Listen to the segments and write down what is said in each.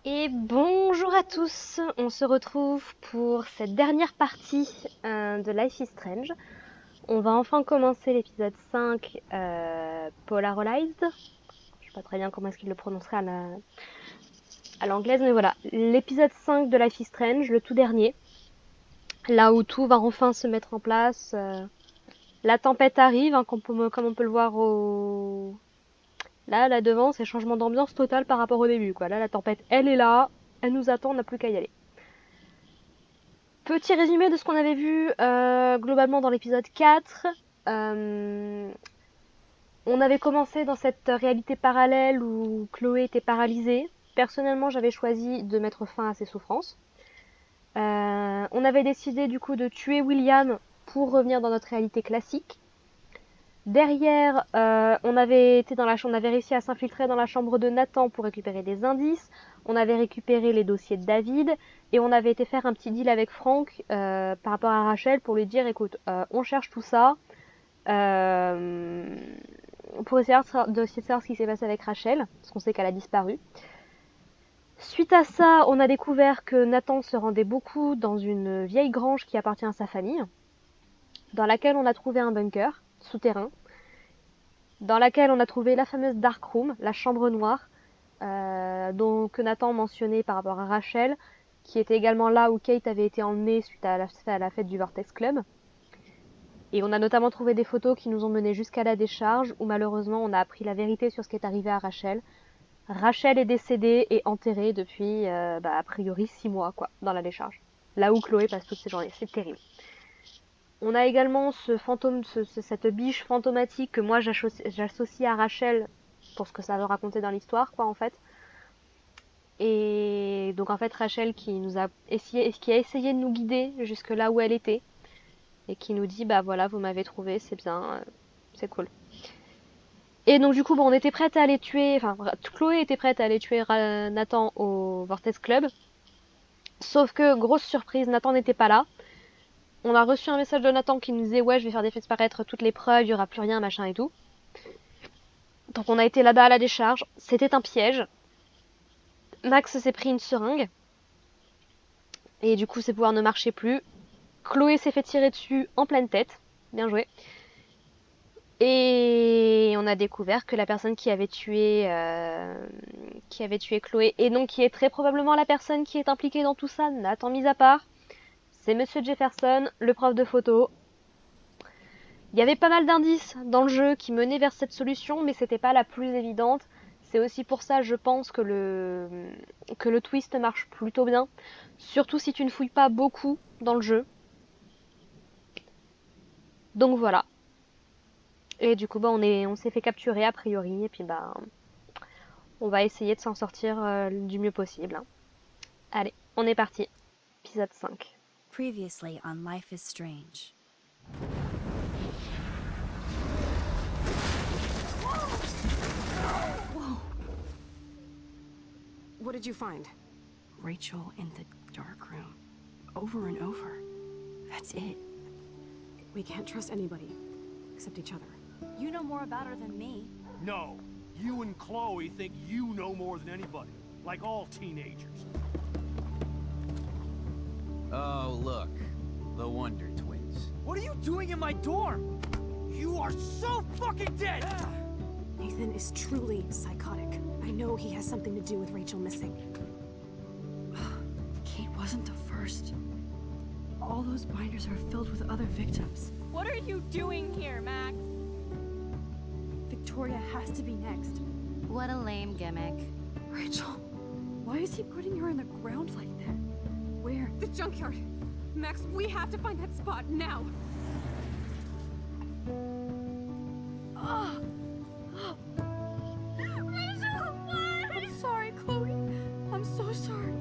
Et bonjour à tous, on se retrouve pour cette dernière partie de Life is Strange. On va enfin commencer l'épisode 5 Polarized. Je sais pas très bien comment est-ce qu'il le prononcerait à l'anglaise, mais voilà. L'épisode 5 de Life is Strange, le tout dernier. Là où tout va enfin se mettre en place. La tempête arrive, hein, comme on peut le voir au... Là devant, c'est changement d'ambiance total par rapport au début, quoi. Là, la tempête, elle est là, elle nous attend, on n'a plus qu'à y aller. Petit résumé de ce qu'on avait vu globalement dans l'épisode 4. Euh, on avait commencé dans cette réalité parallèle où Chloé était paralysée. Personnellement, j'avais choisi de mettre fin à ses souffrances. On avait décidé du coup de tuer William pour revenir dans notre réalité classique. Derrière, on avait réussi à s'infiltrer dans la chambre de Nathan pour récupérer des indices. On avait récupéré les dossiers de David et on avait été faire un petit deal avec Frank par rapport à Rachel pour lui dire, écoute, on cherche tout ça pour essayer de savoir ce qui s'est passé avec Rachel, parce qu'on sait qu'elle a disparu. Suite à ça, on a découvert que Nathan se rendait beaucoup dans une vieille grange qui appartient à sa famille, dans laquelle on a trouvé un bunker souterrain, dans laquelle on a trouvé la fameuse Dark Room, la chambre noire, que Nathan mentionnait par rapport à Rachel, qui était également là où Kate avait été emmenée suite à la fête du Vortex Club. Et on a notamment trouvé des photos qui nous ont menés jusqu'à la décharge, où malheureusement on a appris la vérité sur ce qui est arrivé à Rachel. Rachel est décédée et enterrée depuis, a priori, 6 mois, quoi, dans la décharge. Là où Chloé passe toutes ses journées, c'est terrible. On a également cette biche fantomatique que moi j'associe à Rachel pour ce que ça veut raconter dans l'histoire, quoi, en fait. Et donc en fait Rachel qui a essayé de nous guider jusque là où elle était et qui nous dit bah voilà, vous m'avez trouvé, c'est bien, c'est cool. Et donc du coup on était prête à aller tuer, enfin Chloé était prête à aller tuer Nathan au Vortex Club. Sauf que grosse surprise, Nathan n'était pas là. On a reçu un message de Nathan qui nous disait ouais, je vais faire disparaître toutes les preuves, il y aura plus rien, machin et tout. Donc on a été là-bas à la décharge, c'était un piège. Max s'est pris une seringue. Et du coup ses pouvoirs ne marchaient plus. Chloé s'est fait tirer dessus en pleine tête. Bien joué. Et on a découvert que la personne qui avait tué Chloé, et donc qui est très probablement la personne qui est impliquée dans tout ça, Nathan mis à part, c'est Monsieur Jefferson, le prof de photo. Il y avait pas mal d'indices dans le jeu qui menaient vers cette solution, mais c'était pas la plus évidente. C'est aussi pour ça, je pense, que le twist marche plutôt bien. Surtout si tu ne fouilles pas beaucoup dans le jeu. Donc voilà. Et du coup, on s'est fait capturer a priori, et puis on va essayer de s'en sortir du mieux possible. Allez, on est parti. Épisode 5. Previously on Life is Strange. Whoa. What did you find? Rachel in the dark room. Over and over. That's it. We can't trust anybody, except each other. You know more about her than me. No. You and Chloe think you know more than anybody. Like all teenagers. Oh, look. The Wonder Twins. What are you doing in my dorm? You are so fucking dead! Nathan is truly psychotic. I know he has something to do with Rachel missing. Kate wasn't the first. All those binders are filled with other victims. What are you doing here, Max? Victoria has to be next. What a lame gimmick. Rachel, why is he putting her in the ground like that? Where? The junkyard. Max, we have to find that spot now. Rachel, what? I'm sorry, Chloe. I'm so sorry.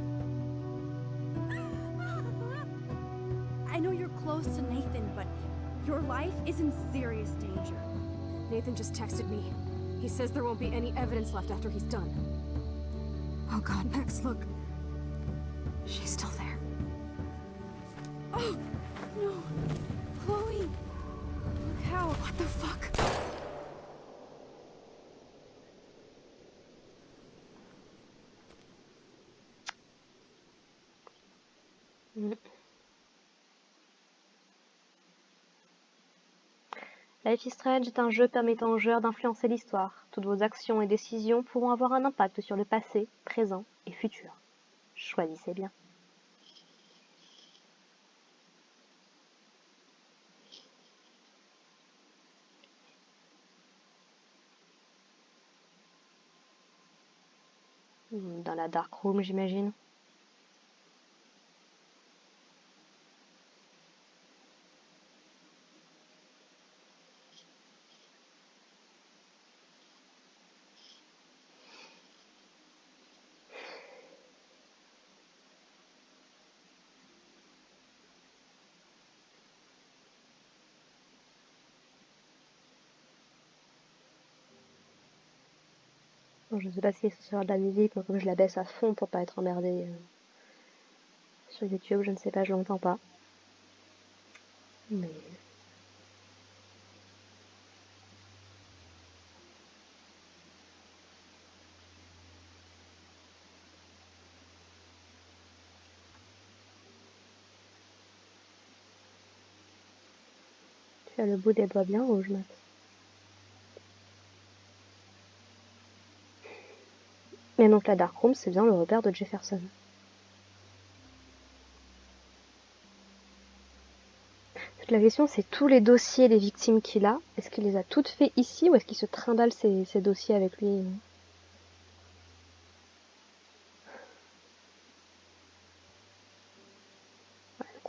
I know you're close to Nathan, but your life is in serious danger. Nathan just texted me. He says there won't be any evidence left after he's done. Oh God, Max, look. She's still there. Oh, no. Chloe. Look how. What the fuck? Mm. Life is Strange est un jeu permettant aux joueurs d'influencer l'histoire. Toutes vos actions et décisions pourront avoir un impact sur le passé, présent et futur. Choisissez bien. Dans la Dark Room, j'imagine. Bon, je sais pas si ce sera de la musique, mais comme je la baisse à fond pour pas être emmerdée sur YouTube, je ne sais pas, je l'entends pas. Mais tu as le bout des doigts bien rouge, Max. Et donc la Dark Room, c'est bien le repère de Jefferson. La question, c'est tous les dossiers des victimes qu'il a. Est-ce qu'il les a toutes fait ici ou est-ce qu'il se trimballe ses dossiers avec lui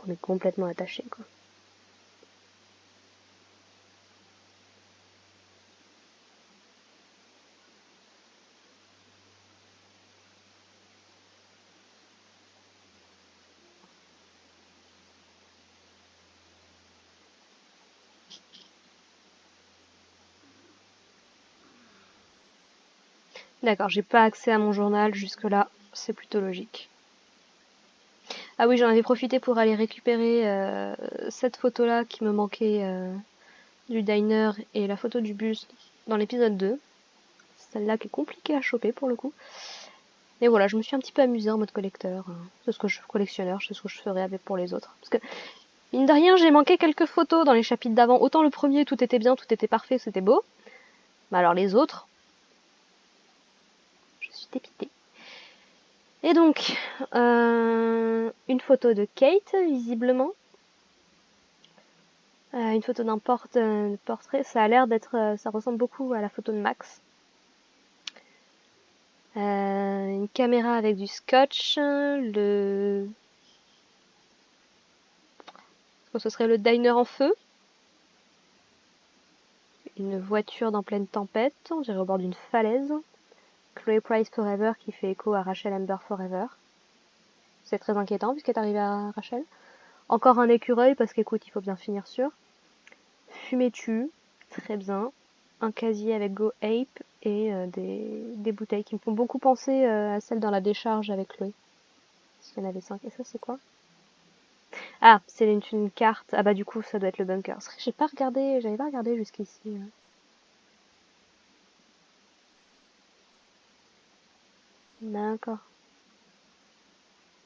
On est complètement attaché, quoi. D'accord, j'ai pas accès à mon journal jusque-là, c'est plutôt logique. Ah oui, j'en avais profité pour aller récupérer cette photo-là qui me manquait du diner et la photo du bus dans l'épisode 2. Celle-là qui est compliquée à choper pour le coup. Et voilà, je me suis un petit peu amusée en mode collecteur. C'est ce que je collectionneur, c'est ce que je ferais avec pour les autres. Parce que, mine de rien, j'ai manqué quelques photos dans les chapitres d'avant. Autant le premier, tout était bien, tout était parfait, c'était beau. Mais alors les autres, je suis dépitée. Et donc, une photo de Kate, visiblement. Une photo d'un portrait, ça a l'air d'être, ça ressemble beaucoup à la photo de Max. Une caméra avec du scotch, le... ce serait le diner en feu. Une voiture dans pleine tempête, on dirait au bord d'une falaise. Chloé Price Forever qui fait écho à Rachel Amber Forever. C'est très inquiétant puisqu'elle est arrivée à Rachel. Encore un écureuil parce qu'écoute, il faut bien finir sûr. Fumée tue, très bien. Un casier avec Go Ape et des bouteilles qui me font beaucoup penser à celles dans la décharge avec Chloé. S'il y en avait 5. Et ça, c'est quoi? Ah, c'est une carte. Ah bah du coup, ça doit être le bunker. J'avais pas regardé jusqu'ici. D'accord.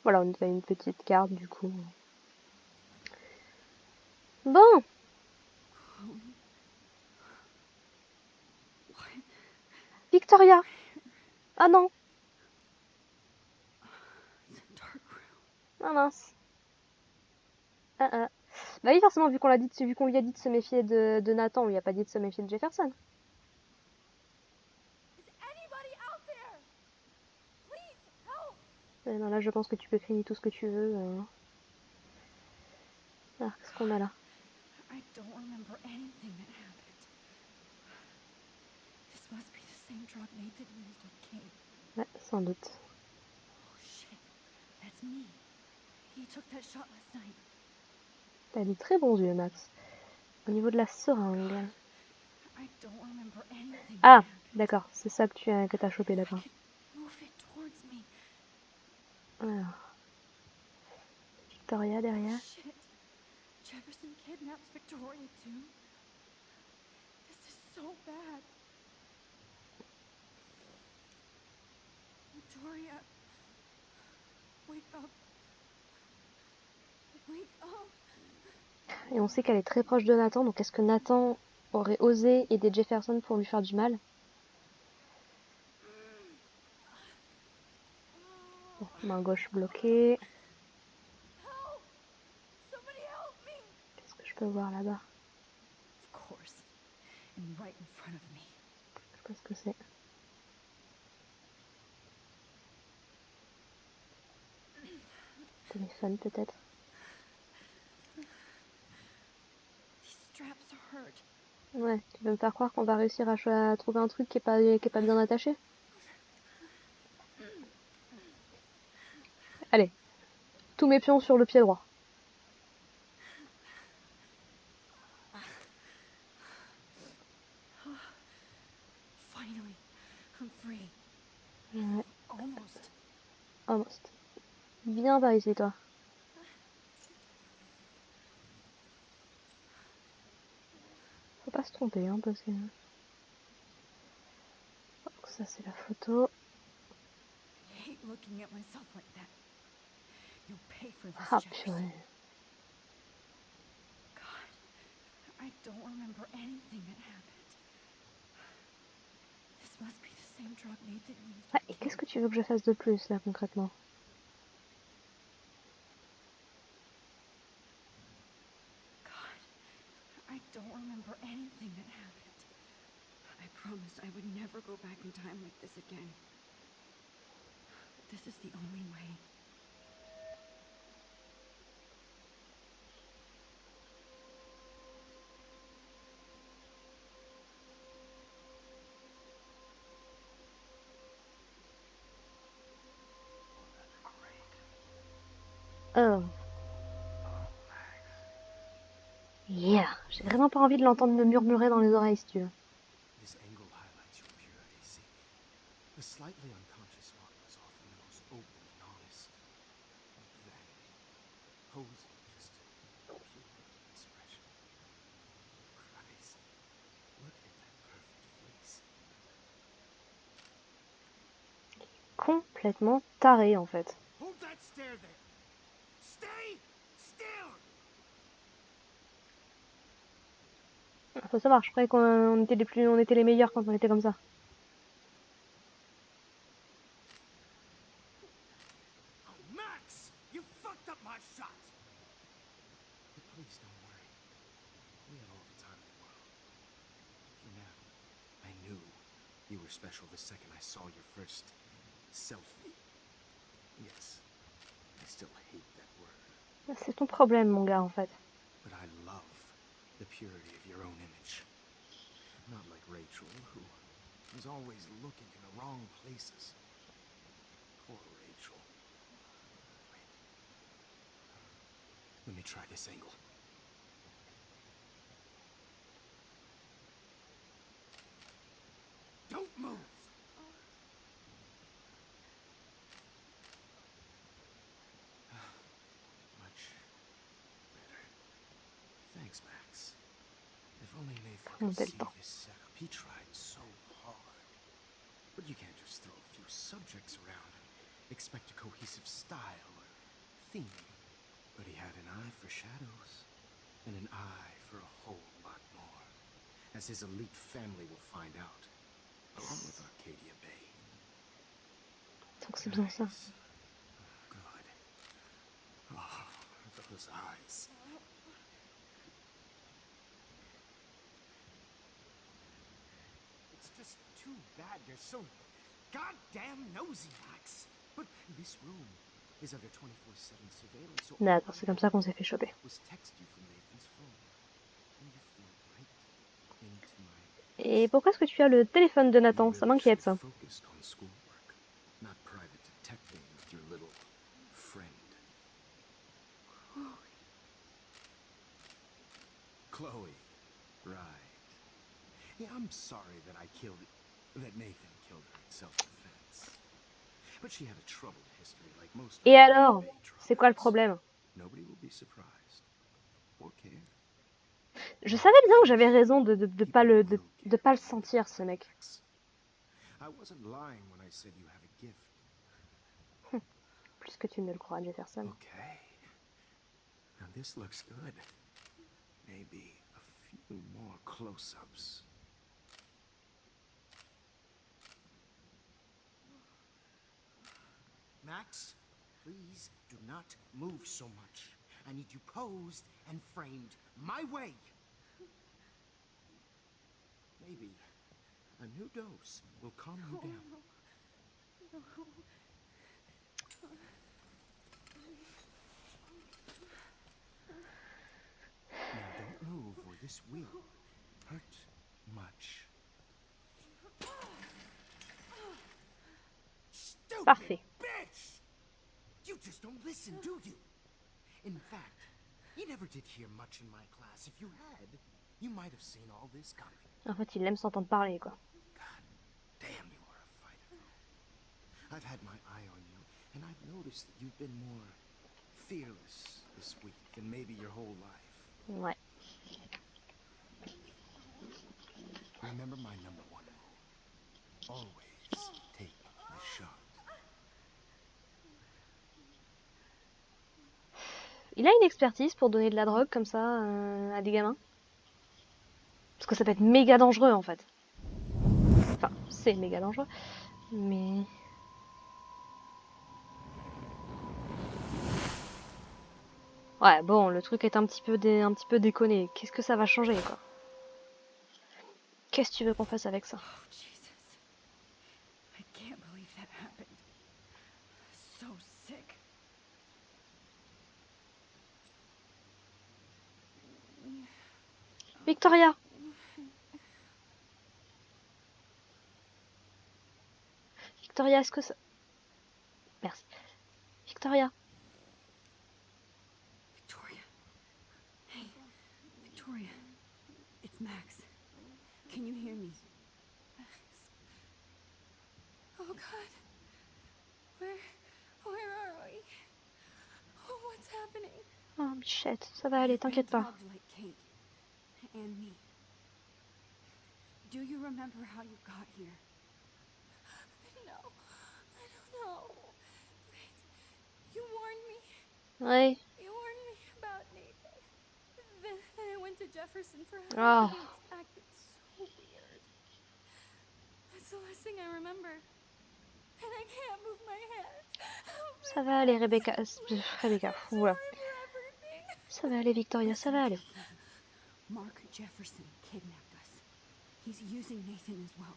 Voilà, on a une petite carte du coup. Bon, Victoria. Ah non, ah mince. Ah, ah. Bah oui, forcément, vu qu'on lui a dit de se méfier de Nathan, on lui a pas dit de se méfier de Jefferson. Anybody out there? Please help! Non, là, je pense que tu peux crier tout ce que tu veux. Ah, qu'est-ce qu'on a là? I don't remember anything that happened. This must be the same drug Nathan used on Kate. Ouais, sans doute. Oh shit, that's me. He took that shot last night. T'as des très bons yeux, Max. Au niveau de la seringue. I don't remember anything that Ah, happened. d'accord, c'est ça que t'as chopé, I d'accord. could move it towards me. Alors. Victoria derrière. Shit. Jefferson kidnapped Victoria too. This is so bad. Victoria, wake up. Wake up. Et on sait qu'elle est très proche de Nathan, donc est-ce que Nathan aurait osé aider Jefferson pour lui faire du mal? Bon, main gauche bloquée. Help! Somebody help me! Qu'est-ce que je peux voir là-bas? Of course. And right in front of me. Je sais pas ce que c'est. Téléphone peut-être. These straps hurt. Ouais, tu veux me faire croire qu'on va réussir à trouver un truc qui est pas bien attaché? Allez, tous mes pions sur le pied droit. Finally, I'm free. Ouais, Almost. almost. Viens par ici, toi. Faut pas se tromper, hein, parce que... Donc ça, c'est la photo. I hate looking at myself like that. You'll pay for this, Ah, Jefferson. purée. God, I don't remember anything that happened. This must be the same drug Nathan used. Ah, et qu'est-ce que tu veux que je fasse de plus, là, concrètement? God, I don't remember anything that happened. I promised I would never go back in time like this again. But this is the only way. Oh. Yeah. J'ai vraiment pas envie de l'entendre me murmurer dans les oreilles, si tu veux. This angle highlights your purity, see? The slightly unconscious one was often the most open and honest. Vanity. Posing, just pure expression. Christ. Look at that perfect face. Complètement taré, en fait. Hold that stare there! Stay still! Faut savoir, je croyais qu'on était on était les meilleurs quand on était comme ça. Oh, Max! You fucked up my shot! But please don't worry. We have all the time in the world. For now, I knew you were special the second I saw your first selfie. Yes, I still hate that word. C'est ton problème, mon gars, en fait. But I love the purity of your own image. Not like Rachel, who was always looking in the wrong places. Poor Rachel. Wait. Let me try this angle. Don't move! Much better. Thanks, Max. If only Nathan could Remonter le see temps. this setup. He tried so hard. But you can't just throw a few subjects around and expect a cohesive style or theme. But he had an eye for shadows, and an eye for a whole lot more, as his elite family will find out, along with Arcadia Bay. Donc c'est bien ça. Nice. Good. Oh, those eyes. It's just too bad you're so goddamn nosy, Max. But this room is under 24/7 surveillance, so Mais attends, c'est comme ça qu'on s'est fait choper. was text you from Nathan's phone. And you flew right into my Et pourquoi est-ce que tu as le téléphone de Nathan? Ça m'inquiète, ça. Focused on schoolwork, not private detecting with your little friend. Chloe, right. Yeah, I'm sorry that Nathan killed her in self-defense. But she had a troubled history like most Et Arcadia alors? Bay C'est quoi le trials. problème? Nobody will be surprised or care. Je savais bien que j'avais raison de pas de pas le sentir, ce mec. I wasn't lying when I said you have a gift. Plus que tu ne le crois, Jefferson. Okay. Now this looks good. Maybe a few more close-ups. Max, please do not move so much. I need you posed and framed my way. Maybe a new dose will calm you down. Now don't move or this will hurt much. Stupid Parfait. bitch! You just don't listen, do you? In fact, you never did hear much in my class. If you had, you might have seen all this coming. En fait, il aime s'entendre parler, quoi. God damn, you are a fighter. I've had my eye on you, and I've noticed that you've been more fearless this week than maybe your whole life. Ouais. Remember my number one rule. Always take the shot. Il a une expertise pour donner de la drogue comme ça à des gamins? Parce que ça peut être méga dangereux en fait. Enfin, c'est méga dangereux. Mais... Ouais, bon, le truc est un petit peu déconné. Qu'est-ce que ça va changer, quoi? Qu'est-ce que tu veux qu'on fasse avec ça? Oh, Jesus. I can't believe that happened. So sick. Victoria! Victoria, est-ce que ça... Merci. Victoria. Victoria. Hey, Victoria. It's Max. Can you hear me? Max. Oh God. Where are we? Oh, what's happening? Oh, Bichette, ça va aller, t'inquiète pas. Drugged like Kate and me. Do you remember how you got here? No, I don't know. Wait, you warned me. Ouais. You warned me about Nathan. Then I went to Jefferson for help. Oh. And he was acting so weird. That's the last thing I remember. And I can't move my hands. Ça va aller, Rebecca. Rebecca, oula. For everything. Ça va aller, Victoria, ça va aller. Mark Jefferson kidnapped us. He's using Nathan as well.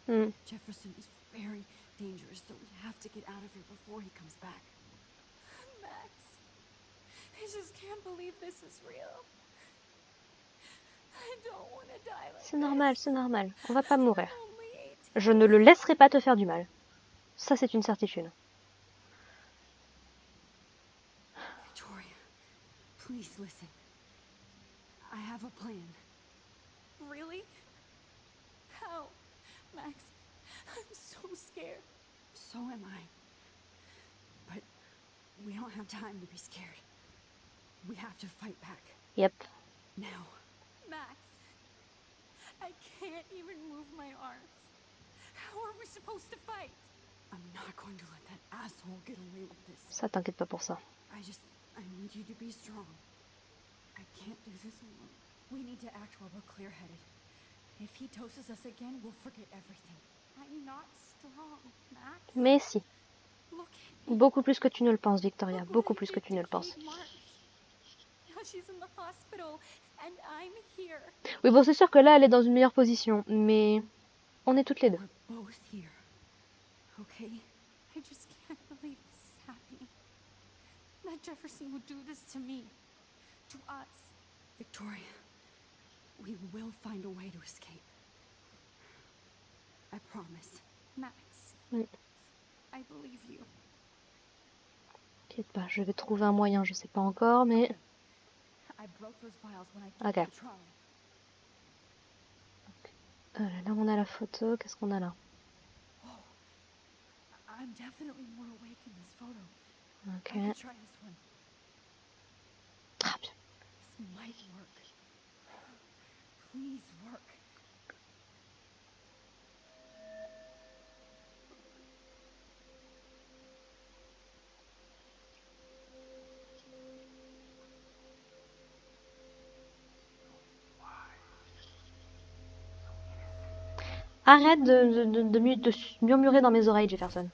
Hmm. Jefferson is very dangerous, so we have to get out of here before he comes back. Max, I just can't believe this is real. I don't want to die like C'est normal, c'est normal. On va pas mourir. only 18. Je ne le laisserai pas te faire du mal. Ça, c'est une certitude. Victoria, please listen. I have a plan. Really? How? Max, I'm so scared. So am I. But we don't have time to be scared. We have to fight back. Yep. Now. Max, I can't even move my arms. How are we supposed to fight? I'm not going to let that asshole get away with this. Ça, t'inquiète pas pour ça. I need you to be strong. I can't do this alone. We need to act while we're clear-headed. If he doses us again, we'll forget everything. I'm not strong, Max. Mais si. Look at me. Beaucoup plus que tu ne le penses, Victoria. Look what Beaucoup I plus que did tu ne to le penses. Kate Marsh. Now she's in the hospital, and I'm here. Oui, bon, c'est sûr que là, elle est dans une meilleure position. Mais on est toutes les deux. We're both here. Okay? I just can't believe this is happening. That Jefferson would do this to me. To us. Victoria, we will find a way to escape. I promise. Max, Oui. I believe you. T'inquiète pas, je vais trouver un moyen. Je sais pas encore, mais... I broke those files when I Okay. took the trolley. Là, on a la photo. Qu'est-ce qu'on a là? Oh, I'm definitely more awake in this photo. Ok. I could try this one. Ah, bien. This might work. Please work. Arrête de murmurer dans mes oreilles, Jefferson.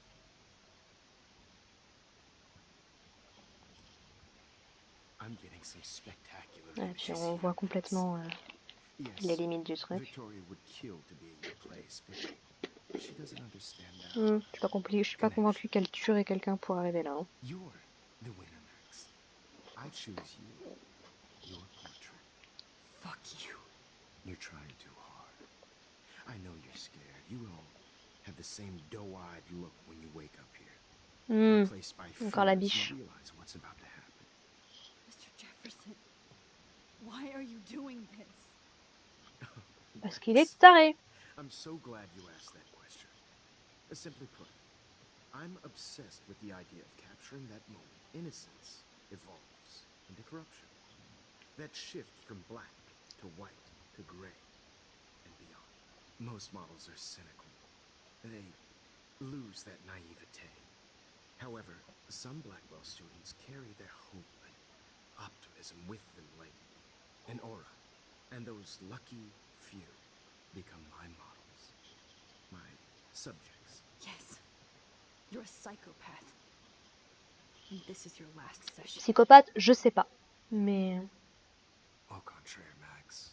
I'm getting some spectacular Ouais, puis images on here, voit Max. complètement les Yes, limites du truc. Victoria would kill to be in your place, but she doesn't understand that. Je suis pas convaincue qu'elle tuerait quelqu'un pour arriver là. Hein. You're the winner, Max. I choose you. Your portrait. Fuck you. You're trying too hard. I know you're scared. You all have the same doe-eyed look when you wake up here. Replaced by fear Encore la as biche. you realize what's about to happen. Mr. Jefferson, why are you doing this? Parce qu'il est taré. I'm so glad you asked that question. Simply put, I'm obsessed with the idea of capturing that moment innocence evolves into corruption. That shift from black to white to gray and beyond. Most models are cynical. They lose that naivete. However, some Blackwell students carry their hope and optimism with them like an aura. And those lucky few become my models, my subjects. Yes. You're a psychopath. And this is your last session. Psychopathe, je sais pas. Mais... Au contraire, Max.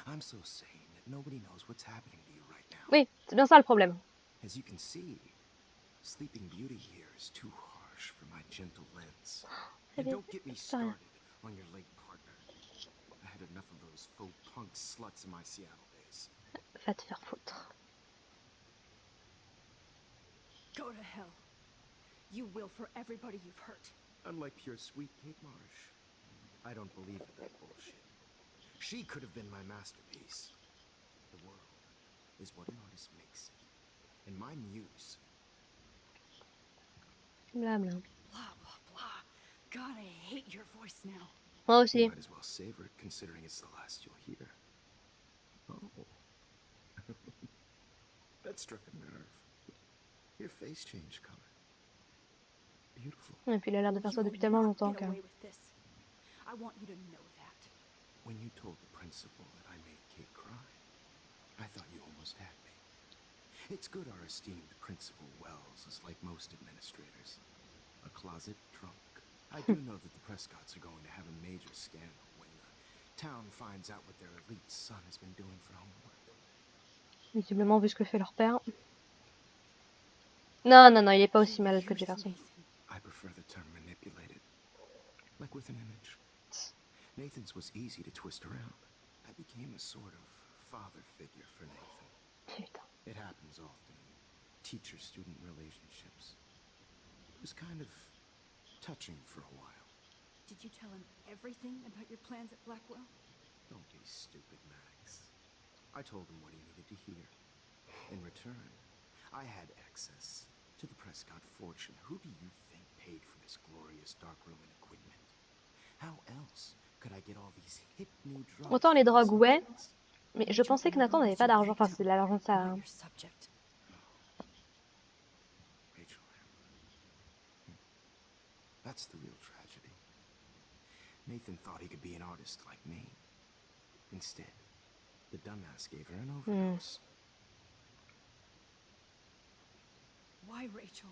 I'm so sane that nobody knows what's happening to you right now. Oui, c'est bien ça le problème. As you can see, Sleeping Beauty here is too harsh for my gentle lens. And don't get me started on your late partner. I had enough of those faux punk sluts in my Seattle days. Va te faire foutre. Go to hell. You will for everybody you've hurt. Unlike pure sweet Kate Marsh, I don't believe in that bullshit. She could have been my masterpiece. The world is what an artist makes it. And my muse. Blabla. Blah, blah, blah. God, I hate your voice now. Moi You aussi. might as well savor it considering it's the last you'll hear. Oh. That struck a nerve. Your face changed color. Beautiful. Et puis il a l'air de faire ça You depuis will tellement not longtemps get que... away with this. I want you to know that. When you told the principal that I made Kate cry, I thought you almost had me. It's good our esteemed Principal Wells is like most administrators. A closet drunk. I do know that the Prescotts are going to have a major scandal when the town finds out what their elite son has been doing for homework. Visiblement, vu ce que fait leur père. Non, non, non, il est pas aussi malade que Use Jefferson. Nathan. I prefer the term manipulated. Like with an image. Nathan's was easy to twist around. I became a sort of father figure for Nathan. Putain. It happens often in teacher-student relationships. It was kind of touching for a while. Did you tell him everything about your plans at Blackwell? Don't be stupid, Max. I told him what he needed to hear. In return, I had access to the Prescott fortune. Who do you think paid for this glorious darkroom and equipment? How else could I get all these hip new drugs? Autant les for my drogues, ouais. subjects? Mais je pensais que Nathan n'avait pas d'argent. Enfin, c'est de l'argent de sa... Not your subject. Rachel Amber. That's the real tragedy. Nathan thought he could be an artist like me. Instead, the dumbass gave her an overdose. Why, Rachel?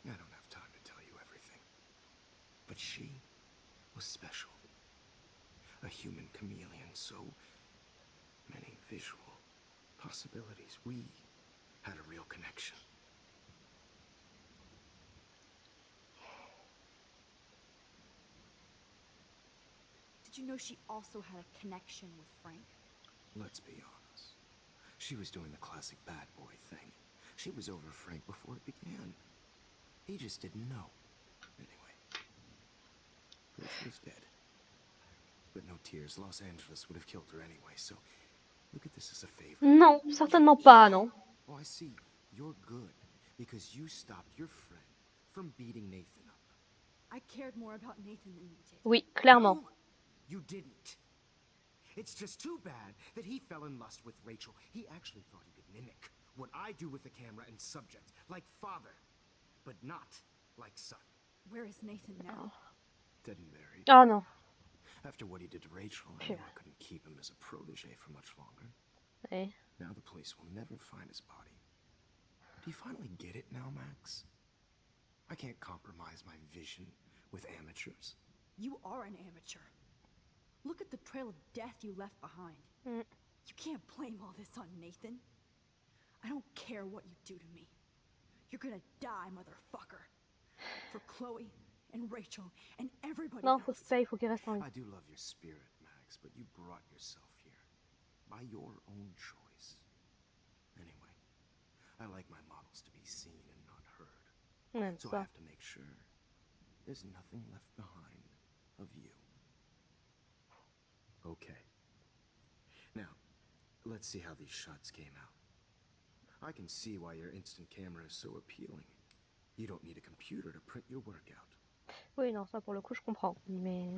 I don't have time to tell you everything. But she was special. A human chameleon, so many visual possibilities. We had a real connection. Did you know she also had a connection with Frank? Let's be honest. She was doing the classic bad boy thing. She was over Frank before it began. He just didn't know. Anyway, Rachel was dead. But no tears. Los Angeles would have killed her anyway, so look at this as a favor. Non, certainement pas, non. Oh, I see. You're good because you stopped your friend from beating Nathan up. I cared more about Nathan than you did. Oui, clairement. No, you didn't. It's just too bad that he fell in lust with Rachel. He actually thought he could mimic what I do with the camera and subject, like father, but not like son. Where is Nathan now? Dead and buried. Oh non. After what he did to Rachel, I knew I couldn't keep him as a protege for much longer. Oui. Now the police will never find his body. Do you finally get it now, Max? I can't compromise my vision with amateurs. You are an amateur. Look at the trail of death you left behind. Mm. You can't blame all this on Nathan. I don't care what you do to me. You're gonna die, motherfucker. For Chloe and Rachel and everybody Non, faut else. pas, il faut qu'il reste en vie. I do love your spirit, Max, but you brought yourself here by your own choice. Anyway, I like my models to be seen and not heard. Même So I ça. have to make sure there's nothing left behind of you. Okay. Now, let's see how these shots came out. I can see why your instant camera is so appealing. You don't need a computer to print your work out. Oui, non, ça pour le coup, je comprends. Mais.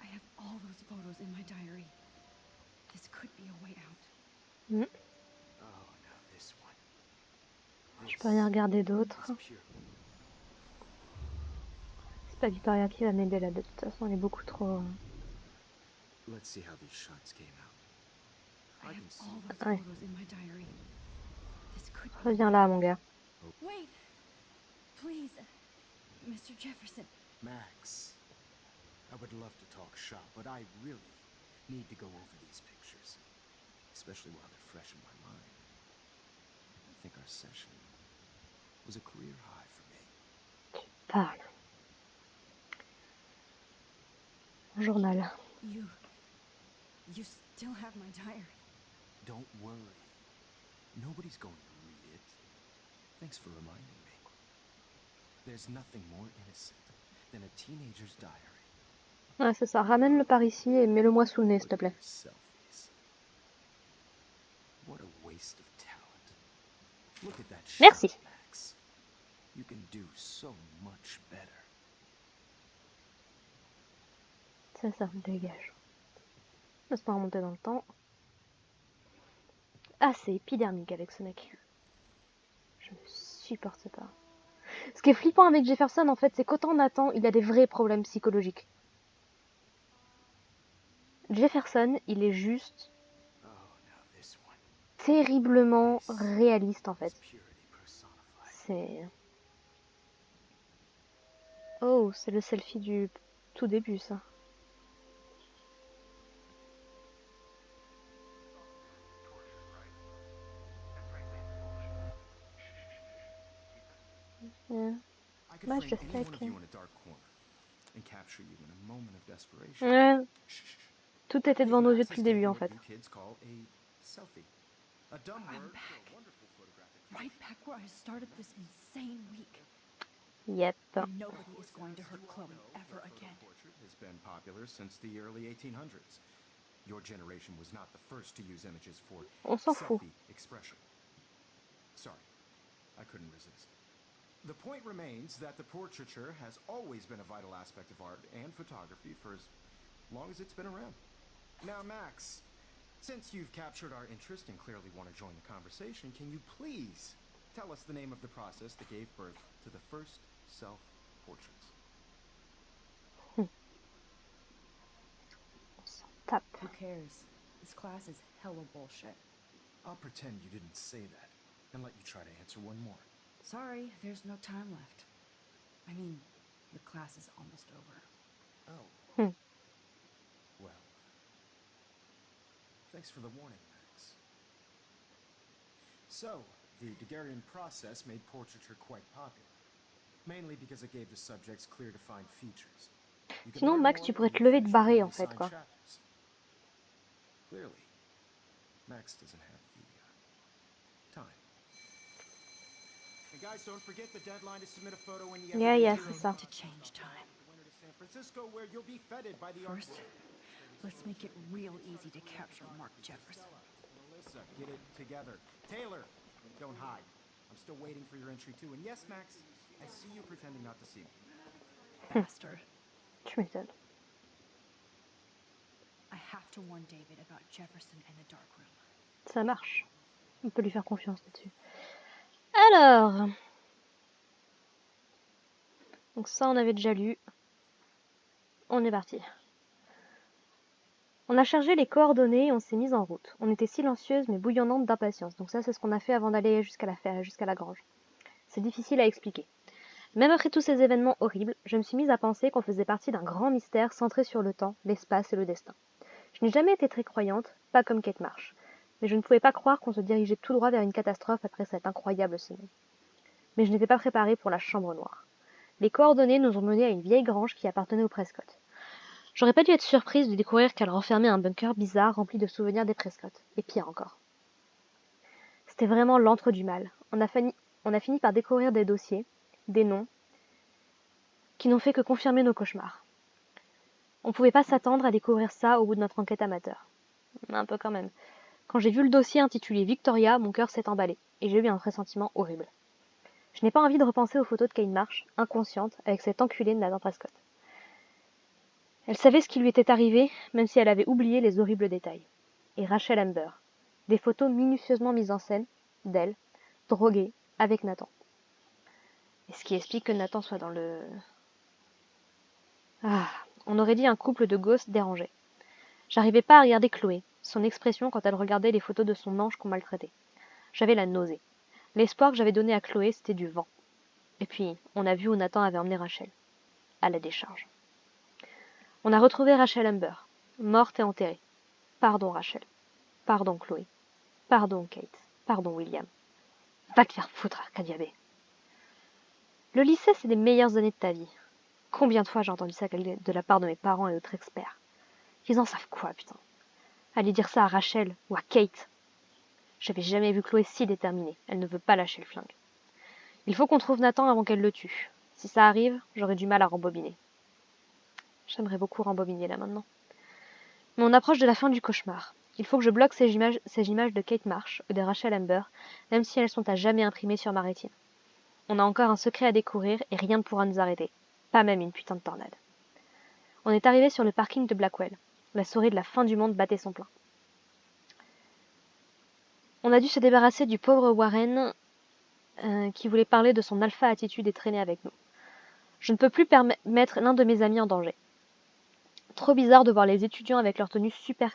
I have all those photos in my diary. This could be a way out. Mm. Oh, now this one. Je peux rien regarder This d'autre. is pure. C'est pas Victoria qui va m'aider là, de toute façon, elle est beaucoup trop. Let's see how these shots came out. I I have can see. all those Ouais. photos in my diary. This could be. Reviens là, mon gars. Wait! Please, Mr. Jefferson. Max, I would love to talk shop, but I really need to go over these pictures, especially while they're fresh in my mind. I think our session was a career high for me. Parle. Journal. You still have my diary. Don't worry. Nobody's going to read it. Thanks for reminding me. There's nothing more innocent than a teenager's diary. Ouais, c'est ça. Ramène-le par ici et mets-le-moi sous le nez, s'il te Look at plaît. your selfies. What a waste of talent. Look at that Merci. shot, Max. You can do so much better. C'est ça, dégage. Laisse pas remonter dans le temps. Ah, c'est épidermique avec ce mec. Je ne supporte pas. Ce qui est flippant avec Jefferson, en fait, c'est qu'autant Nathan, il a des vrais problèmes psychologiques. Jefferson, il est juste Oh, now this one. terriblement réaliste, en Is fait. purity personified. C'est... Oh, c'est le selfie du tout début, ça. Yeah. I could Moi, frame je any sais one of que... you in a dark corner and capture you in a moment of desperation. Ouais, Shh, shh, shh. tout I était believe devant nos yeux Max depuis has le début, taken en what fait. you kids call a selfie. A dumb I'm word for back. a wonderful photographic Right capture. back where I started this insane week. Yep. And nobody is going to hurt Chloe ever Photo again. portrait has been popular since the early 1800s. Your generation was not the first to use images for On s'en fout. selfie expression. Sorry, I couldn't resist. The point remains that the portraiture has always been a vital aspect of art and photography for as long as it's been around. Now, Max, since you've captured our interest and clearly want to join the conversation, can you please tell us the name of the process that gave birth to the first self-portraits? Tape. Who cares? This class is hella bullshit. I'll pretend you didn't say that and let you try to answer one more. Sorry, there's no time left. I mean, the class is almost over. Oh. Hmm. Well, thanks for the warning, Max. So, the Daguerrean process made portraiture quite popular, mainly because it gave the subjects clear defined features. You can Sinon, learn Max, more tu when pourrais te you lever, te finish barrer, within en the fait, assigned quoi. chapters. Clearly, Max doesn't have the time. And guys, don't forget the deadline to submit a photo when you Yeah, c'est ça. To change time. winner to San Francisco, where you'll be feted by the First, let's make it real easy to capture Mark Jefferson. Melissa, get it together. Taylor, don't hide. I'm still waiting for your entry too. And yes, Max, I see you pretending not to see me. Bastard. Tu m'étonnes. I have to warn David about Jefferson and the dark room. Ça marche. On peut lui faire confiance là-dessus. Alors... Donc ça, on avait déjà lu. On est parti. On a chargé les coordonnées et on s'est mis en route. On était silencieuses mais bouillonnantes d'impatience. Donc ça, c'est ce qu'on a fait avant d'aller jusqu'à la grange. C'est difficile à expliquer. Même après tous ces événements horribles, je me suis mise à penser qu'on faisait partie d'un grand mystère centré sur le temps, l'espace et le destin. Je n'ai jamais été très croyante, pas comme Kate Marsh. Mais je ne pouvais pas croire qu'on se dirigeait tout droit vers une catastrophe après cette incroyable semaine. Mais je n'étais pas préparée pour la chambre noire. Les coordonnées nous ont menés à une vieille grange qui appartenait aux Prescott. J'aurais pas dû être surprise de découvrir qu'elle renfermait un bunker bizarre rempli de souvenirs des Prescott. Et pire encore. C'était vraiment l'antre du mal. On a fini par découvrir des dossiers, des noms, qui n'ont fait que confirmer nos cauchemars. On pouvait pas s'attendre à découvrir ça au bout de notre enquête amateur. Un peu quand même. Quand j'ai vu le dossier intitulé Victoria, mon cœur s'est emballé, et j'ai eu un pressentiment horrible. Je n'ai pas envie de repenser aux photos de Kate Marsh, inconsciente, avec cette enculée de Nathan Prescott. Elle savait ce qui lui était arrivé, même si elle avait oublié les horribles détails. Et Rachel Amber. Des photos minutieusement mises en scène, d'elle, droguée, avec Nathan. Et ce qui explique que Nathan soit dans le... Ah, on aurait dit un couple de gosses dérangés. J'arrivais pas à regarder Chloé, son expression quand elle regardait les photos de son ange qu'on maltraitait. J'avais la nausée. L'espoir que j'avais donné à Chloé, c'était du vent. Et puis, on a vu où Nathan avait emmené Rachel. À la décharge. On a retrouvé Rachel Amber, morte et enterrée. Pardon Rachel. Pardon Chloé. Pardon Kate. Pardon William. Va te faire foutre, Arcadiabé. Le lycée, c'est les meilleures années de ta vie. Combien de fois j'ai entendu ça de la part de mes parents et d'autres experts. Ils en savent quoi, putain. Aller dire ça à Rachel ou à Kate. J'avais jamais vu Chloé si déterminée. Elle ne veut pas lâcher le flingue. Il faut qu'on trouve Nathan avant qu'elle le tue. Si ça arrive, j'aurai du mal à rembobiner. J'aimerais beaucoup rembobiner là maintenant. Mais on approche de la fin du cauchemar. Il faut que je bloque ces images de Kate Marsh ou de Rachel Amber, même si elles sont à jamais imprimées sur ma rétine. On a encore un secret à découvrir et rien ne pourra nous arrêter. Pas même une putain de tornade. On est arrivé sur le parking de Blackwell. La soirée de la fin du monde battait son plein. On a dû se débarrasser du pauvre Warren qui voulait parler de son alpha attitude et traîner avec nous. Je ne peux plus mettre l'un de mes amis en danger. Trop bizarre de voir les étudiants avec leur tenue super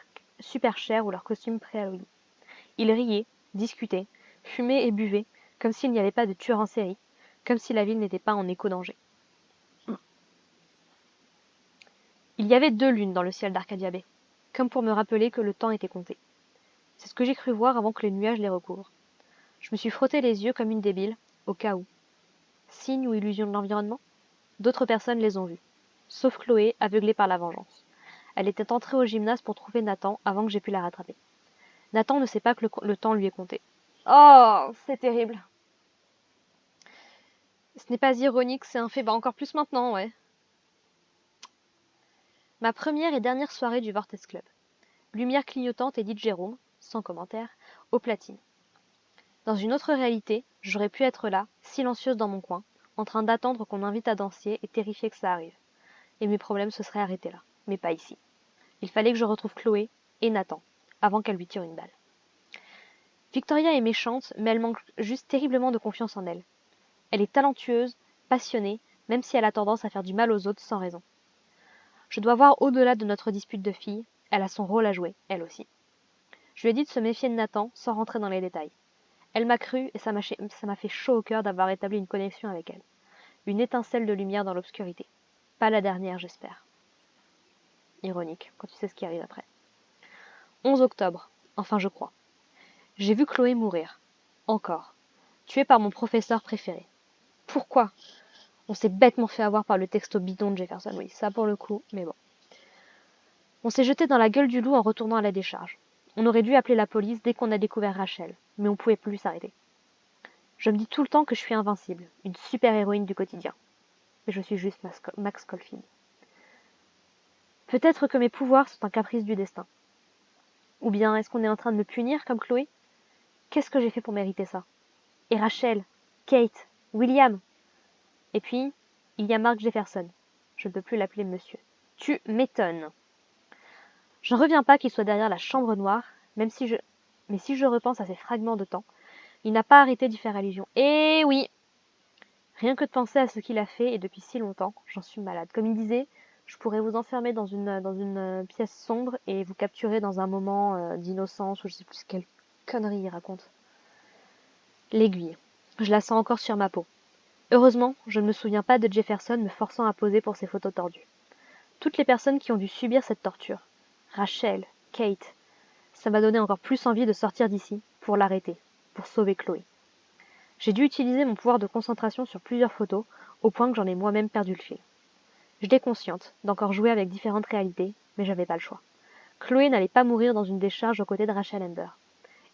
chère ou leur costume pré-Halloween. Ils riaient, discutaient, fumaient et buvaient, comme s'il n'y avait pas de tueurs en série, comme si la ville n'était pas en éco-danger. Il y avait 2 lunes dans le ciel d'Arcadia Bay, comme pour me rappeler que le temps était compté. C'est ce que j'ai cru voir avant que les nuages les recouvrent. Je me suis frotté les yeux comme une débile, au cas où. Signe ou illusion de l'environnement? D'autres personnes les ont vus, sauf Chloé, aveuglée par la vengeance. Elle était entrée au gymnase pour trouver Nathan avant que j'aie pu la rattraper. Nathan ne sait pas que le temps lui est compté. Oh, c'est terrible. Ce n'est pas ironique, c'est un fait. Bah encore plus maintenant, ouais. Ma première et dernière soirée du Vortex Club. Lumière clignotante et DJ Room, sans commentaire, aux platines. Dans une autre réalité, j'aurais pu être là, silencieuse dans mon coin, en train d'attendre qu'on m'invite à danser et terrifiée que ça arrive. Et mes problèmes se seraient arrêtés là, mais pas ici. Il fallait que je retrouve Chloé et Nathan, avant qu'elle lui tire une balle. Victoria est méchante, mais elle manque juste terriblement de confiance en elle. Elle est talentueuse, passionnée, même si elle a tendance à faire du mal aux autres sans raison. Je dois voir au-delà de notre dispute de filles, elle a son rôle à jouer, elle aussi. Je lui ai dit de se méfier de Nathan, sans rentrer dans les détails. Elle m'a cru et ça m'a fait chaud au cœur d'avoir établi une connexion avec elle. Une étincelle de lumière dans l'obscurité. Pas la dernière, j'espère. Ironique, quand tu sais ce qui arrive après. 11 octobre, enfin je crois. J'ai vu Chloé mourir. Encore. Tuée par mon professeur préféré. Pourquoi? On s'est bêtement fait avoir par le texto bidon de Jefferson. Oui, ça pour le coup, mais bon. On s'est jeté dans la gueule du loup en retournant à la décharge. On aurait dû appeler la police dès qu'on a découvert Rachel, mais on pouvait plus s'arrêter. Je me dis tout le temps que je suis invincible, une super-héroïne du quotidien. Mais je suis juste Max Caulfield. Peut-être que mes pouvoirs sont un caprice du destin. Ou bien est-ce qu'on est en train de me punir comme Chloé? Qu'est-ce que j'ai fait pour mériter ça? Et Rachel, Kate, William. Et puis, il y a Mark Jefferson. Je ne peux plus l'appeler monsieur. Tu m'étonnes. Je ne reviens pas qu'il soit derrière la chambre noire, mais si je repense à ces fragments de temps, il n'a pas arrêté d'y faire allusion. Eh oui! Rien que de penser à ce qu'il a fait, et depuis si longtemps, j'en suis malade. Comme il disait, Je pourrais vous enfermer dans une pièce sombre et vous capturer dans un moment d'innocence ou je sais plus quelle connerie il raconte. L'aiguille. Je la sens encore sur ma peau. Heureusement, je ne me souviens pas de Jefferson me forçant à poser pour ses photos tordues. Toutes les personnes qui ont dû subir cette torture. Rachel, Kate. Ça m'a donné encore plus envie de sortir d'ici, pour l'arrêter, pour sauver Chloé. J'ai dû utiliser mon pouvoir de concentration sur plusieurs photos, au point que j'en ai moi-même perdu le fil. J'étais consciente d'encore jouer avec différentes réalités, mais j'avais pas le choix. Chloé n'allait pas mourir dans une décharge aux côtés de Rachel Amber.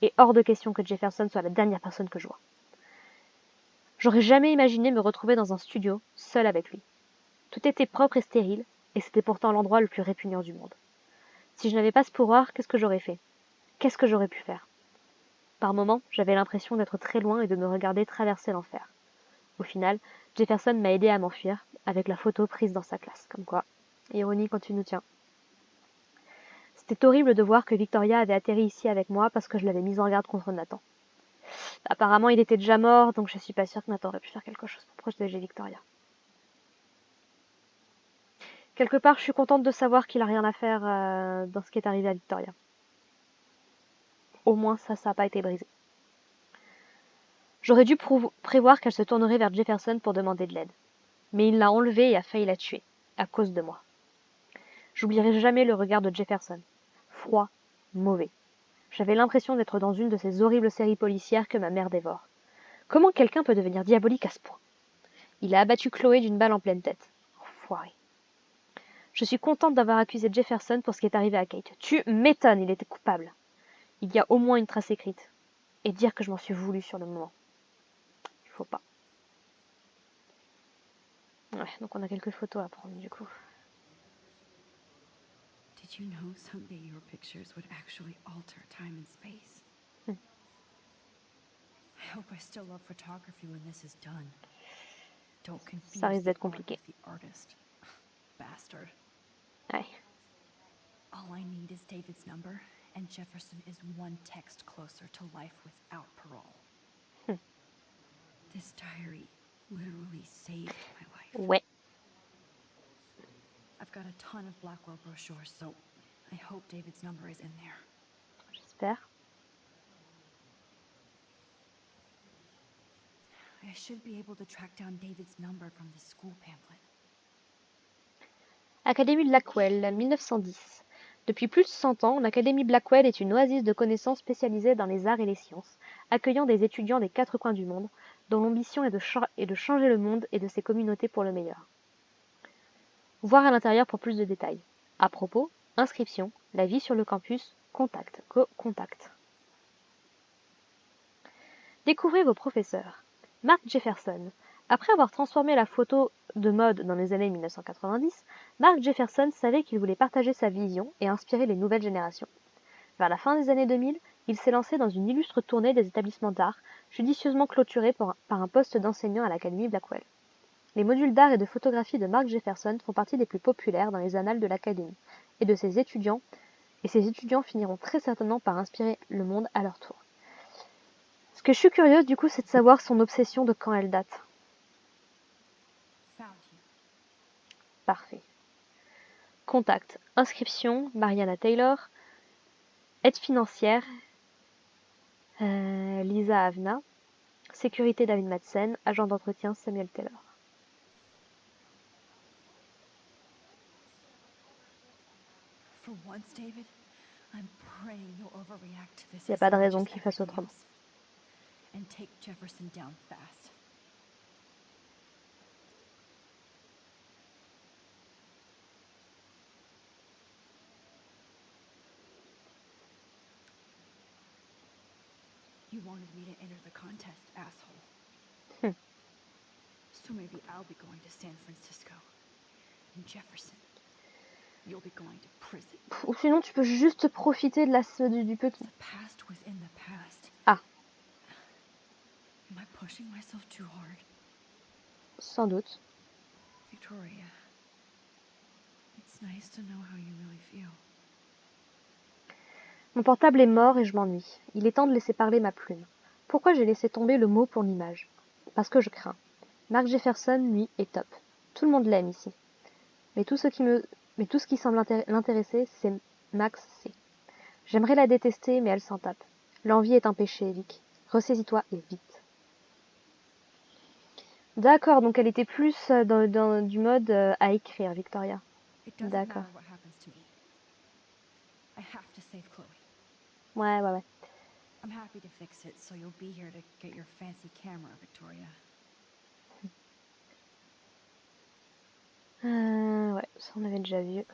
Et hors de question que Jefferson soit la dernière personne que je vois. J'aurais jamais imaginé me retrouver dans un studio, seule avec lui. Tout était propre et stérile, et c'était pourtant l'endroit le plus répugnant du monde. Si je n'avais pas ce pouvoir, qu'est-ce que j'aurais fait? Qu'est-ce que j'aurais pu faire? Par moments, j'avais l'impression d'être très loin et de me regarder traverser l'enfer. Au final, Jefferson m'a aidé à m'enfuir, avec la photo prise dans sa classe, comme quoi. Ironie quand tu nous tiens. C'était horrible de voir que Victoria avait atterri ici avec moi parce que je l'avais mise en garde contre Nathan. Apparemment, il était déjà mort, donc je suis pas sûre que Nathan aurait pu faire quelque chose pour protéger Victoria. Quelque part, je suis contente de savoir qu'il a rien à faire dans ce qui est arrivé à Victoria. Au moins, ça n'a pas été brisé. J'aurais dû prévoir qu'elle se tournerait vers Jefferson pour demander de l'aide. Mais il l'a enlevée et a failli la tuer, à cause de moi. J'oublierai jamais le regard de Jefferson. Froid, mauvais. J'avais l'impression d'être dans une de ces horribles séries policières que ma mère dévore. Comment quelqu'un peut devenir diabolique à ce point? Il a abattu Chloé d'une balle en pleine tête. Enfoiré. Je suis contente d'avoir accusé Jefferson pour ce qui est arrivé à Kate. Tu m'étonnes, il était coupable. Il y a au moins une trace écrite. Et dire que je m'en suis voulu sur le moment. Il faut pas. Ouais, donc on a quelques photos à prendre du coup. Did you know someday your pictures would actually alter time and space? I hope I still love photography when this is done. Don't confuse Ça risque the d'être art compliqué. with the artist. Bastard. Ouais. All I need is David's number, and Jefferson is one text closer to life without parole. This diary literally saved my life. Ouais. I've got a ton of Blackwell brochures, so I hope David's number is in there. J'espère. I should be able to track down David's number from the school pamphlet. Académie Blackwell, 1910. Depuis plus de 100 ans, l'Académie Blackwell est une oasis de connaissances spécialisée dans les arts et les sciences, accueillant des étudiants des 4 coins du monde, dont l'ambition est de changer le monde et de ses communautés pour le meilleur. Voir à l'intérieur pour plus de détails. À propos, inscription, la vie sur le campus, contact, contact. Découvrez vos professeurs. Mark Jefferson. Après avoir transformé la photo de mode dans les années 1990, Mark Jefferson savait qu'il voulait partager sa vision et inspirer les nouvelles générations. Vers la fin des années 2000, il s'est lancé dans une illustre tournée des établissements d'art, judicieusement clôturée par un poste d'enseignant à l'Académie Blackwell. Les modules d'art et de photographie de Mark Jefferson font partie des plus populaires dans les annales de l'Académie, et ses étudiants finiront très certainement par inspirer le monde à leur tour. Ce que je suis curieuse du coup, c'est de savoir son obsession de quand elle date. Found you. Parfait. Contact. Inscription, Mariana Taylor. Aide financière, Lisa Avna. Sécurité, David Madsen. Agent d'entretien, Samuel Taylor. For once, David, I'm praying you'll overreact to this Y a as pas de much raison as qu'il fasse everything autrement. else. And take Jefferson down fast. You wanted me to enter the contest, asshole. So maybe I'll be going to San Francisco. And Jefferson, you'll be going to prison. Ou sinon, tu peux juste profiter de du petit. The past within the past. Ah. Am I pushing myself too hard? Sans doute. Victoria, it's nice to know how you really feel. Mon portable est mort et je m'ennuie. Il est temps de laisser parler ma plume. Pourquoi j'ai laissé tomber le mot pour l'image? Parce que je crains. Mark Jefferson, lui, est top. Tout le monde l'aime ici. Mais tout ce qui semble l'intéresser, c'est Max C. J'aimerais la détester, mais elle s'en tape. L'envie est un péché, Vic. Ressaisis-toi et vite. D'accord, donc elle était plus du mode à écrire, Victoria. It doesn't D'accord. matter what happens to me. I have to save Chloe. Ouais, ouais, ouais. I'm happy to fix it, so you'll be here to get your fancy camera, Victoria. Ouais, ça on avait déjà vu.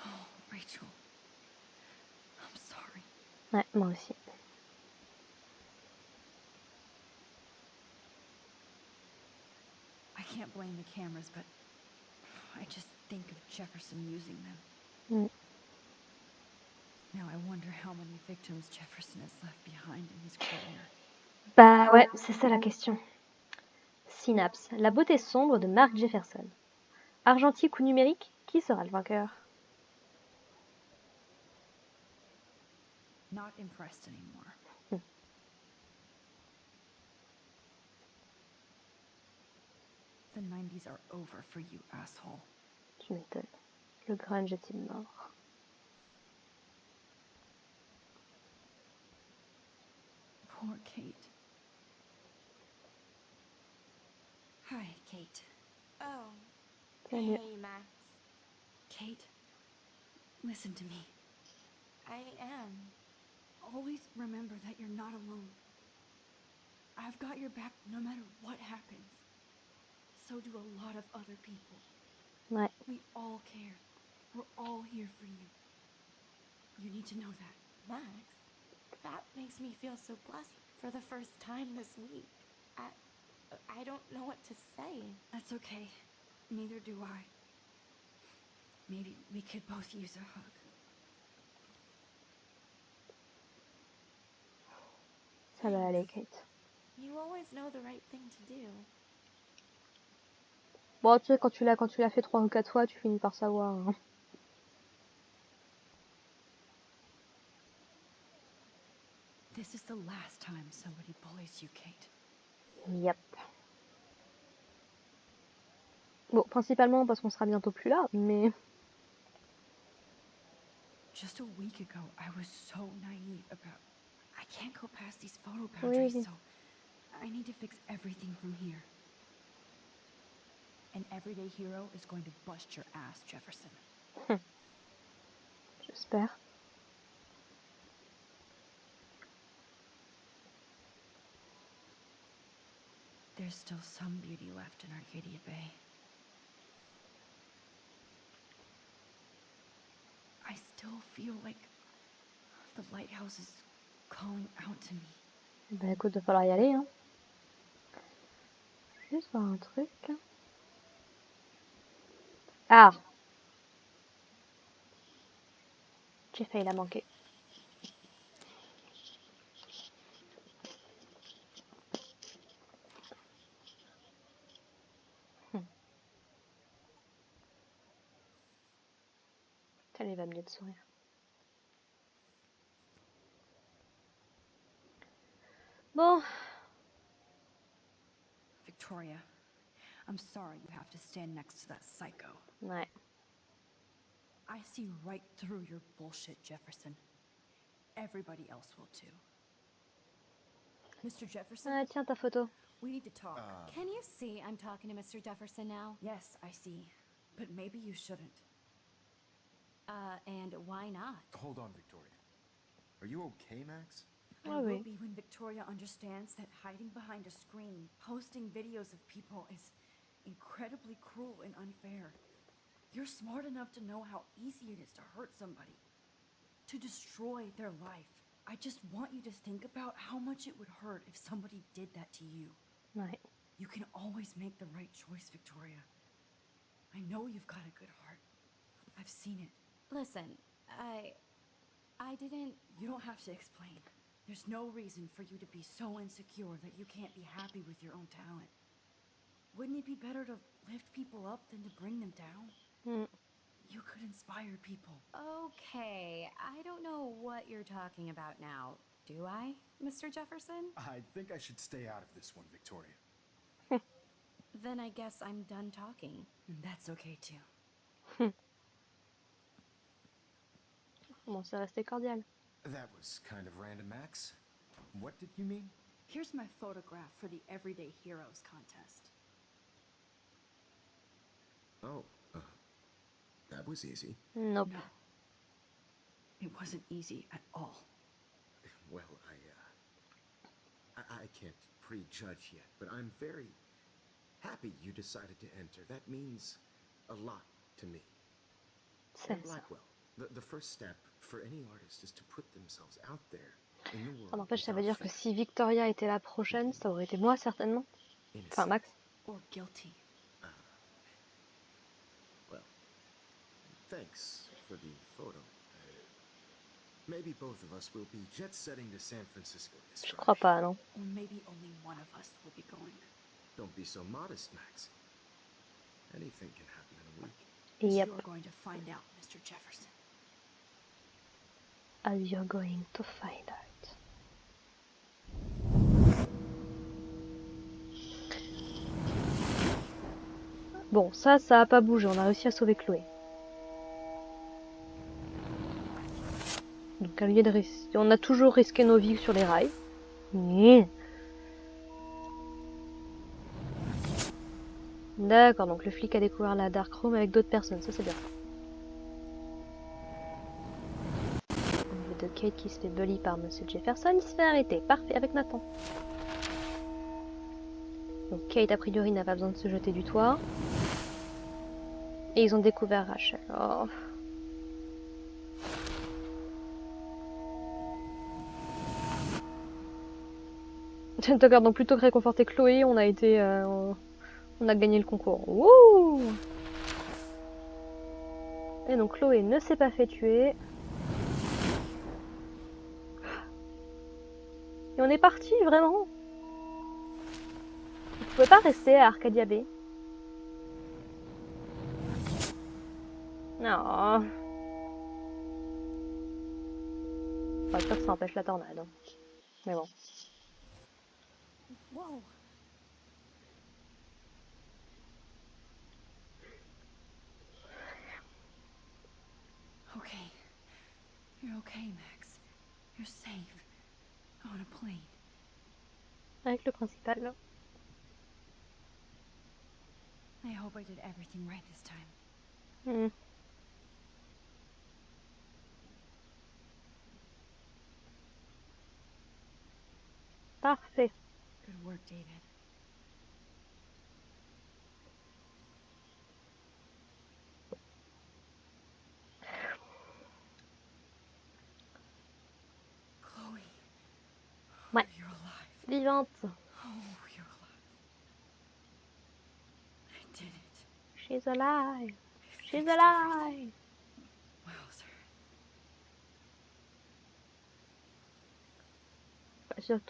Oh, Rachel. I'm sorry. Ouais, moi aussi. I can't blame the cameras, but I just think of Jefferson using them. Mm. Now I wonder how many victims Jefferson has left behind in his career. Bah ouais, c'est ça la question. Synapse, la beauté sombre de Mark Jefferson. Argentique ou numérique, qui sera le vainqueur? Not impressed anymore. The 90s are over for you, asshole. Tu m'étonnes. Le grunge est-il mort? Poor Kate. Hi, Kate. Oh. Salut. Hey, Max. Kate, listen to me. I am. Always remember that you're not alone. I've got your back no matter what happens. So do a lot of other people. Ouais. We all care. We're all here for you. You need to know that. Max, that makes me feel so blessed for the first time this week. I don't know what to say. That's okay. Neither do I. Maybe we could both use a hug. Ça va aller, Kate. You always know the right thing to do. Bon, tu sais, quand tu l'as fait 3 ou 4 fois, tu finis par savoir. Hein. This is the last time somebody bullies you, Kate. Yep. Bon, principalement parce qu'on sera bientôt plus là, mais... Just a week ago, I was so naive about... I can't go past these photo Oui, boundaries, oui. so I need to fix everything from here. An everyday hero is going to bust your ass, Jefferson. J'espère. There's still some beauty left in Arcadia Bay. I still feel like the lighthouse is calling out to me. Bah écoute, il va falloir y aller. Hein. Juste voir un truc. Ah! J'ai failli la manquer. Ça lui va mieux de sourire. Bon. Victoria, I'm sorry you have to stand next to that psycho. Ouais. I see right through your bullshit, Jefferson. Everybody else will too. Mr. Jefferson, Ah, tiens ta photo. we need to talk. Can you see I'm talking to Mr. Jefferson now? Yes, I see. But maybe you shouldn't. And why not? Hold on, Victoria. Are you okay, Max? I Ah will oui. be when Victoria understands that hiding behind a screen, posting videos of people is incredibly cruel and unfair. You're smart enough to know how easy it is to hurt somebody, to destroy their life. I just want you to think about how much it would hurt if somebody did that to you. Ouais. You can always make the right choice, Victoria. I know you've got a good heart. I've seen it. Listen, I didn't... You don't have to explain. There's no reason for you to be so insecure that you can't be happy with your own talent. Wouldn't it be better to lift people up than to bring them down? Mm. You could inspire people. Okay, I don't know what you're talking about now. Do I, Mr. Jefferson? I think I should stay out of this one, Victoria. Then I guess I'm done talking. And that's okay too. Bon, c'est resté cordial. That was kind of random, Max. What did you mean? Here's my photograph for the Everyday Heroes contest. Oh, that was easy. Nope. No. It wasn't easy at all. Well, I can't prejudge yet, but I'm very happy you decided to enter. That means a lot to me. C'est And ça. Blackwell, the first step for any artist is to put themselves out there in the world. Ça n'empêche, ça veut without dire que fear. si Victoria était la prochaine, ça aurait été moi certainement. Enfin, Innocent. Max. Or guilty. Well, thanks for the photo. Maybe both of us will be jet-setting to San Francisco this Je Friday. crois pas, non. Or maybe only one of us will be going. Don't be so modest, Max. Anything can happen in a week. As Yep. you're going to find out, Mr. Jefferson. As you're going to find out. Bon, ça a pas bougé. On a réussi à sauver Chloé. Donc, au lieu de risquer, on a toujours risqué nos vies sur les rails. Mmh. D'accord, donc le flic a découvert la dark room avec d'autres personnes, ça c'est bien. On voit de Kate qui se fait bully par Monsieur Jefferson, il se fait arrêter. Parfait, avec Nathan. Donc Kate a priori n'a pas besoin de se jeter du toit. Et ils ont découvert Rachel. Oh. D'accord, donc plutôt que réconforter Chloé, on a été... on a gagné le concours. Wouh! Et donc Chloé ne s'est pas fait tuer. Et on est parti, vraiment. On pouvait pas rester à Arcadia Bay. Non. Enfin, j'espère que ça empêche la tornade. Hein. Mais bon. Whoa! Okay. You're okay, Max. You're safe. On a plane. Avec le principal. I hope I did everything right this time. Hmm. Parfait. Good work, David. Chloe. Ouais. You're alive. Vivante. Oh, you're alive. I did it. She's alive. I She's fixed alive. everything. Wowzer. Pas sûr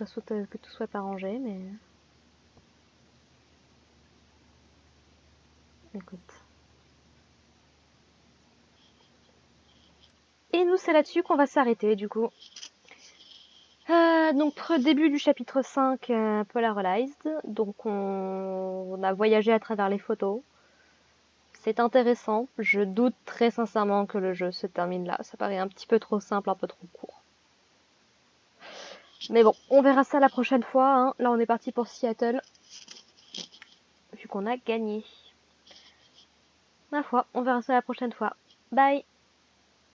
que tout soit arrangé, mais... Écoute. Et nous, c'est là-dessus qu'on va s'arrêter, du coup. Donc, début du chapitre 5, Polarized. Donc, on a voyagé à travers les photos. C'est intéressant. Je doute très sincèrement que le jeu se termine là. Ça paraît un petit peu trop simple, un peu trop court. Mais bon, on verra ça la prochaine fois. Hein. Là, on est parti pour Seattle. Vu qu'on a gagné. Ma foi, on verra ça la prochaine fois. Bye!